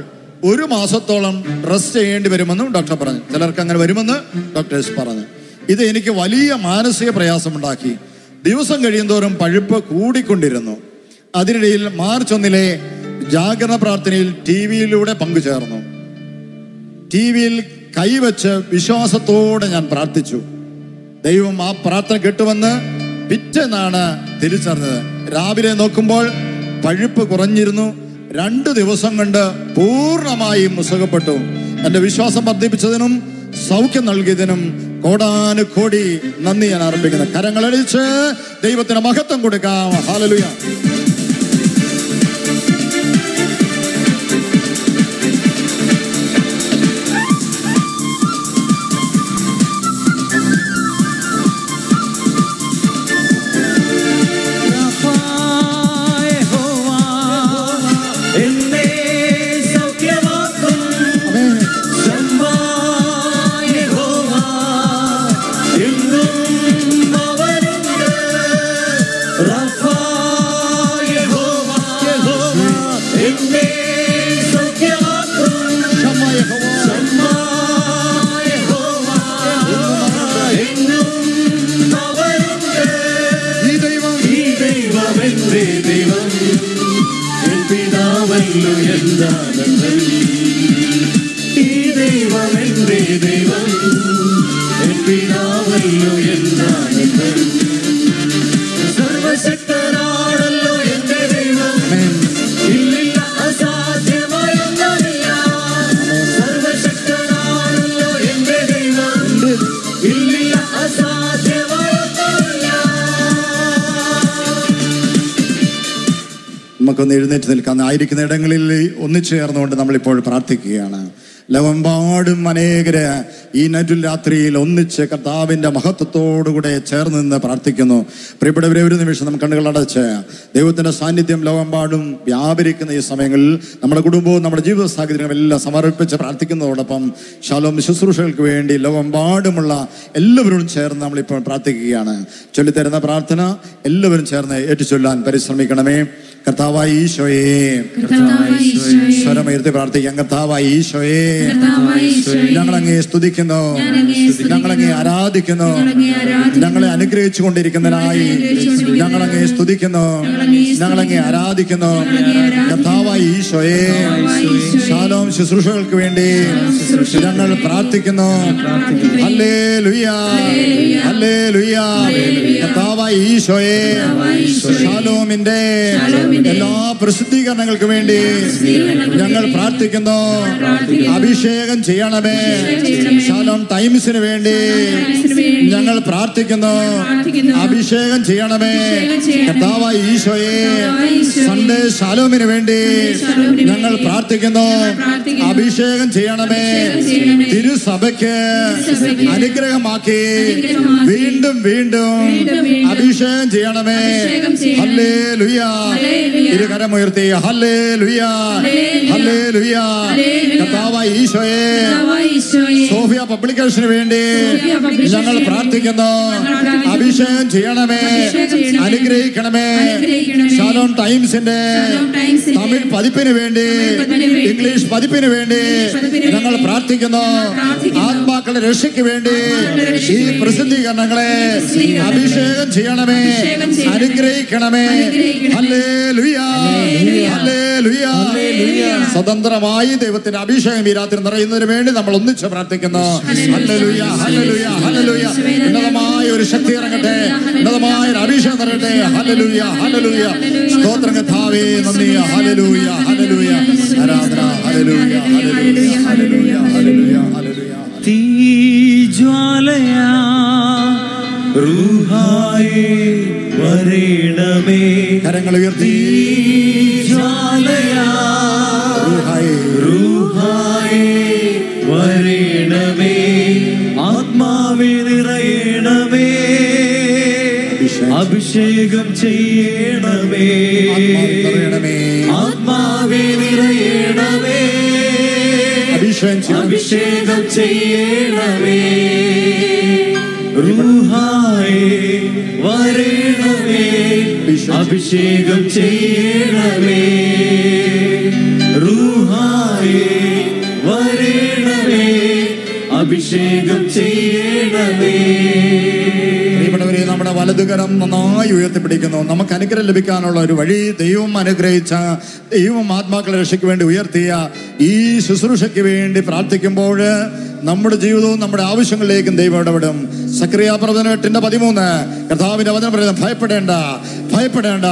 1 മാസത്തോളം റെസ്റ്റ് ചെയ്യേണ്ടി വരുമെന്നും ഡോക്ടർ പറഞ്ഞു. ചിലർക്ക് അങ്ങനെ വരുമെന്ന് ഡോക്ടേഴ്സ് പറഞ്ഞു. ഇത് എനിക്ക് വലിയ മാനസിക പ്രയാസമുണ്ടാക്കി. ദിവസം കഴിയുന്തോറും പഴുപ്പ് കൂടിക്കൊണ്ടിരുന്നു. അതിനിടയിൽ മാർച്ച് 1 ജാഗരണ പ്രാർത്ഥനയിൽ ടിവിയിലൂടെ പങ്കുചേർന്നു. ടിവിയിൽ കൈവച്ച് വിശ്വാസത്തോടെ ഞാൻ പ്രാർത്ഥിച്ചു. ദൈവം ആ പ്രാർത്ഥന കേട്ടുവെന്ന് പിറ്റേന്നാണ് തിരിച്ചറിഞ്ഞത്. രാവിലെ നോക്കുമ്പോൾ പഴുപ്പ് കുറഞ്ഞിരുന്നു. 2 ദിവസം കൊണ്ട് പൂർണ്ണമായും സുഖപ്പെട്ടു. എൻ്റെ വിശ്വാസം വർദ്ധിപ്പിച്ചതിനും സൗഖ്യം നൽകിയതിനും കോടാനുകോടി നന്ദി ഞാൻ അർപ്പിക്കുന്നു. കരങ്ങളടിച്ച് ദൈവത്തിന് മഹത്വം കൊടുക്കാം. ഹല്ലേലൂയ. സർവശക്തനാണല്ലോ എന്റെ ദൈവം, ഇല്ലില്ല അസാധ്യമായൊന്നുമില്ല. സർവശക്തനാണല്ലോ എന്റെ ദൈവം, ഇല്ലില്ല അസാധ്യമായൊന്നുമില്ല. നമുക്കൊന്ന് എഴുന്നേറ്റ് നിൽക്കാം. ആയിരിക്കുന്ന ഇടങ്ങളിൽ ഒന്നിച്ചു ചേർന്നുകൊണ്ട് നമ്മളിപ്പോൾ പ്രാർത്ഥിക്കുകയാണ്. ലോകമെമ്പാടും അനേകര് ഈ നൈറ്റിൽ രാത്രിയിൽ ഒന്നിച്ച് കർത്താവിൻ്റെ മഹത്വത്തോടുകൂടെ ചേർന്ന് നിന്ന് പ്രാർത്ഥിക്കുന്നു. പ്രിയപ്പെട്ടവരെ, ഒരു നിമിഷം നമുക്ക് കണ്ണുകൾ അടച്ച് ദൈവത്തിൻ്റെ സാന്നിധ്യം ലോകമെമ്പാടും വ്യാപരിക്കുന്ന ഈ സമയങ്ങളിൽ നമ്മുടെ കുടുംബവും നമ്മുടെ ജീവിത സാഹചര്യങ്ങളും എല്ലാം സമർപ്പിച്ച് പ്രാർത്ഥിക്കുന്നതോടൊപ്പം ശാലോം ശുശ്രൂഷകൾക്ക് വേണ്ടി ലോകമെമ്പാടുമുള്ള എല്ലാവരോടും ചേർന്ന് നമ്മളിപ്പോൾ പ്രാർത്ഥിക്കുകയാണ്. ചൊല്ലിത്തരുന്ന പ്രാർത്ഥന എല്ലാവരും ചേർന്ന് ഏറ്റുചൊല്ലാൻ പരിശ്രമിക്കണമേ. കർത്താവായ ഈശോയെ, സ്വരമുയർത്തി പ്രാർത്ഥിക്കാം. കർത്താവായ ഈശോയെ, ഞങ്ങളങ്ങേ സ്തുതിക്കുന്നു, ഞങ്ങളങ്ങേ ആരാധിക്കുന്നു, ഞങ്ങളെ അനുഗ്രഹിച്ചു കൊണ്ടിരിക്കുന്നതിനായി ഞങ്ങളങ്ങേ സ്തുതിക്കുന്നു, ഞങ്ങളങ്ങേ ആരാധിക്കുന്നു. കർത്താവായ ഈശോയെ, ശാലോം ശുശ്രൂഷകൾക്ക് വേണ്ടി ഞങ്ങൾ പ്രാർത്ഥിക്കുന്നു. ഹല്ലേലൂയ, ഹല്ലേലൂയ. കർത്താവായ ഈശോയെ, ശാലോമിന്റെ എല്ലാ പ്രസിദ്ധീകരണങ്ങൾക്ക് വേണ്ടി ഞങ്ങൾ പ്രാർത്ഥിക്കുന്നു. അഭിഷേകം ചെയ്യണമേ. ശാലോം ടൈംസിന് വേണ്ടി ഞങ്ങൾ പ്രാർത്ഥിക്കുന്നു. അഭിഷേകം ചെയ്യണമേ. കർത്താവായ ഈശോയെ, സൺഡേ ശാലോമിന് വേണ്ടി ഞങ്ങൾ പ്രാർത്ഥിക്കുന്നു. അഭിഷേകം ചെയ്യണമേ. തിരുസഭയ്ക്ക് അനുഗ്രഹമാക്കി വീണ്ടും വീണ്ടും അഭിഷേകം ചെയ്യണമേ. ഹല്ലേലൂയ. ഇരുകരമുയർത്തി ഹല്ലേലൂയ, ഹല്ലേലൂയ. കർത്താവായ ഈശോയെ, സോഫിയ പബ്ലിക്കേഷന് വേണ്ടി ഞങ്ങൾ പ്രാർത്ഥിക്കുന്നു. അഭിഷേകം ചെയ്യണമേ, അനുഗ്രഹിക്കണമേ. ഷാലോം ടൈംസിന്റെ തമിഴ് പതിപ്പിന് വേണ്ടി, ഇംഗ്ലീഷ് പതിപ്പിന് വേണ്ടി ഞങ്ങൾ പ്രാർത്ഥിക്കുന്നു. ആത്മാക്കളുടെ രക്ഷയ്ക്ക് വേണ്ടി ഈ പ്രസിദ്ധീകരണങ്ങളെ അഭിഷേകം ചെയ്യണമേ, അനുഗ്രഹിക്കണമേ. Hallelujah, hallelujah. സ്വതന്ത്രമായി ദൈവത്തിന്റെ അഭിഷേകം ഈ രാത്രി നിറയുന്നതിന് വേണ്ടി നമ്മൾ ഒന്നിച്ച് പ്രാർത്ഥിക്കുന്നു. ഹല്ലേലൂയ, ഹല്ലേലൂയ, ഹല്ലേലൂയ. ഉന്നതമായ ഒരു ശക്തി ഇറങ്ങട്ടെ, ഉന്നതമായ ഒരു അഭിഷേകം നിറയട്ടെ. ഹല്ലേലൂയ, ഹല്ലേലൂയ. സ്തോത്രം കർത്താവേ, നന്ദി. ഹല്ലേലൂയ, ഹല്ലേലൂയ. ആരാധന. ഹല്ലേലൂയ, ഹല്ലേലൂയ, ഹല്ലേലൂയ, ഹല്ലേലൂയ, ഹല്ലേലൂയ. തീജ്വാലയാ റൂഹായേ വരേണമേ. കരങ്ങൾ ഉയർത്തി. തീജ്വാലയാ റൂഹായേ വരേണമേ. ആത്മാവേ നിറയണമേ, അഭിഷേകം ചെയ്യണമേ. ആത്മാവേ നിറയണമേ, അഭിഷേകം ചെയ്യണമേ. റൂഹായേ വരേണമേ, അഭിഷേകം ചെയ്യണമേ. റൂഹായേ വരേണമേ, അഭിഷേകം ചെയ്യണമേ. പ്രിയപ്പെട്ടവരെ, നമ്മുടെ വലതുകരം നന്നായി ഉയർത്തിപ്പിടിക്കുന്നു. നമുക്ക് അനുഗ്രഹം ലഭിക്കാനുള്ള ഒരു വഴി ദൈവം അനുഗ്രഹിച്ച, ദൈവം ആത്മാക്കളെ രക്ഷയ്ക്ക് വേണ്ടി ഉയർത്തിയ ഈ ശുശ്രൂഷയ്ക്ക് വേണ്ടി പ്രാർത്ഥിക്കുമ്പോൾ നമ്മുടെ ജീവിതവും നമ്മുടെ ആവശ്യങ്ങളിലേക്കും ദൈവം ഇടപെടും. സക്രിയ പ്രവചനം 8:13 കർത്താവിന്റെ വചനം പറയുന്നത്, ഭയപ്പെടേണ്ട, ഭയപ്പെടേണ്ട,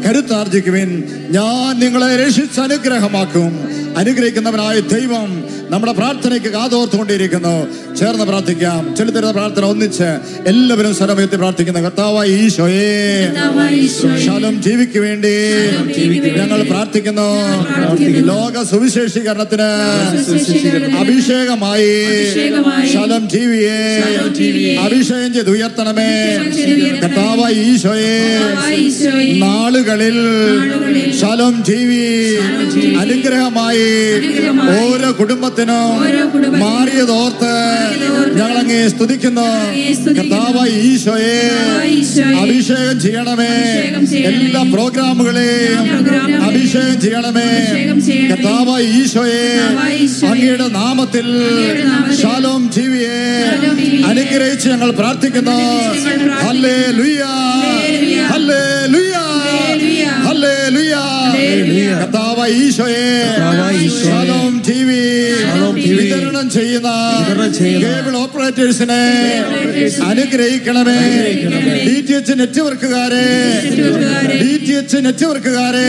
കരുത്താർജിക്കുവിൻ, ഞാൻ നിങ്ങളെ രക്ഷിച്ച് അനുഗ്രഹമാക്കും. അനുഗ്രഹിക്കുന്നവനായ ദൈവം നമ്മുടെ പ്രാർത്ഥനയ്ക്ക് കാതോർത്തുകൊണ്ടിരിക്കുന്നു. ചേർന്ന് പ്രാർത്ഥിക്കാം. ചെലുത്തരുന്ന പ്രാർത്ഥന ഒന്നിച്ച് എല്ലാവരും സ്വരമുയർത്തി പ്രാർത്ഥിക്കുന്നു. കർത്താവായ ഈശോയെ, ശാലോം ടിവിക്ക് വേണ്ടി ഞങ്ങൾ പ്രാർത്ഥിക്കുന്നു. ലോക സുവിശേഷീകരണത്തിന് അഭിഷേകമായി ശാലോം ടിവിയെ അഭിഷേകം ചെയ്ത് ഉയർത്തണമേ. കർത്താവായ ഈശോയെ, നാളുകളിൽ ശാലോം ടിവി അനുഗ്രഹമായി ഓരോ കുടുംബത്തിനും മാറിയതോർത്ത് ഞങ്ങളങ്ങേ സ്തുതിക്കുന്നു. കർത്താവായ ഈശോയെ, അഭിഷേകം ചെയ്യണമേ. എല്ലാ പ്രോഗ്രാമുകളെയും അഭിഷേകം ചെയ്യണമേ. കർത്താവായ ഈശോയെ, അങ്ങയുടെ നാമത്തിൽ ശാലോം ടിവിയെ അനുഗ്രഹിച്ച് ഞങ്ങൾ പ്രാർത്ഥിക്കുന്നു. ഹല്ലേലൂയ, ഹല്ലേലൂയ, ഹല്ലേലൂയ. കർത്താവായ ഈശോയെ, ശാലോം ടിവി വിതരണം ചെയ്യുന്ന കേബിൾ ഓപ്പറേറ്റേഴ്സിനെ അനുഗ്രഹിക്കണമേ. DTH നെറ്റ്വർക്കുകാരെ, DTH നെറ്റ്വർക്കുകാരെ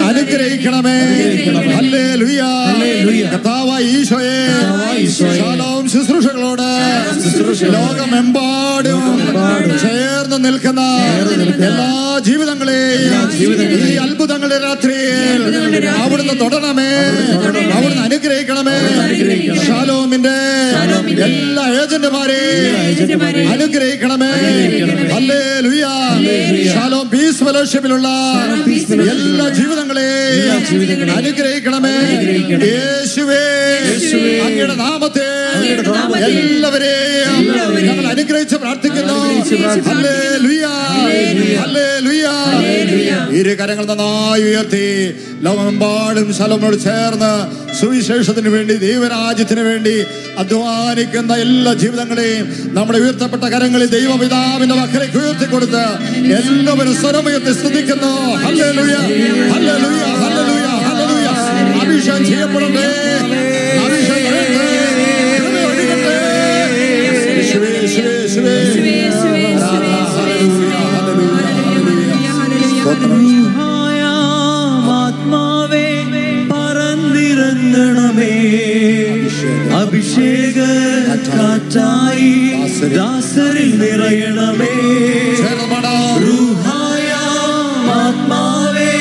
അനുഗ്രഹിക്കണമേ. ഹല്ലേലൂയ. കർത്താവായ ഈശോയെ, ശാലോം ശുശ്രൂഷകളോട് ലോകമെമ്പാടും ചേർന്ന് നിൽക്കുന്ന എല്ലാ ജീവിതങ്ങളെയും ഈ അത്ഭുതങ്ങളുടെ രാത്രിയിൽ അവിടുന്ന് തൊടണമേ, അവിടുന്ന് അനുഗ്രഹിക്കണമേ. ശാലോമിന്റെ എല്ലാ ഏജന്റുമാരെയും അനുഗ്രഹിക്കണമേ. ഹല്ലേലൂയ. ശാലോം പീസ് ഫെലോഷിപ്പിലുള്ള എല്ലാ ജീവിതങ്ങളെയും അനുഗ്രഹിക്കണമേ. യേശുവേ, അങ്ങയുടെ നാമത്തെ എല്ലാവരെയും ഞങ്ങൾ അനുഗ്രഹിച്ച് പ്രാർത്ഥിക്കുന്നു. ഹല്ലേലൂയ, ഹല്ലേലൂയ. ഇരു കരങ്ങൾ നന്നായി ഉയർത്തി ലോകമെമ്പാടും ശലോമോട് ചേർന്ന് സുവിശേഷത്തിന് വേണ്ടി, ദൈവരാജ്യത്തിന് വേണ്ടി അധ്വാനിക്കുന്ന എല്ലാ ജീവിതങ്ങളെയും നമ്മുടെ ഉയർത്തപ്പെട്ട കരങ്ങളിൽ ദൈവപിതാവിന്റെ മക്കളേക്ക് ഉയർത്തിക്കൊടുത്ത് എല്ലാവരും സ്വരമുയർത്തി സ്തുതിക്കുന്നു. ഹല്ലേലൂയ, ഹല്ലേലൂയ, ഹല്ലേലൂയ, ഹല്ലേലൂയ. അഭിഷേകം ചെയ്യപ്പെടട്ടെ, അഭിഷേകം ചെയ്യട്ടെ, കൃപ ഒഴുകട്ടെ. യേശുവേ, യേശുവേ, യേശുവേ. ഹല്ലേലൂയ, ഹല്ലേലൂയ, ഹല്ലേലൂയ. ആത്മാവേ പറന്നിറങ്ങണമേ, അഭിഷേക കാറ്റായി ദാസരിൽ നിറയണമേ. റൂഹായ ആത്മാവേ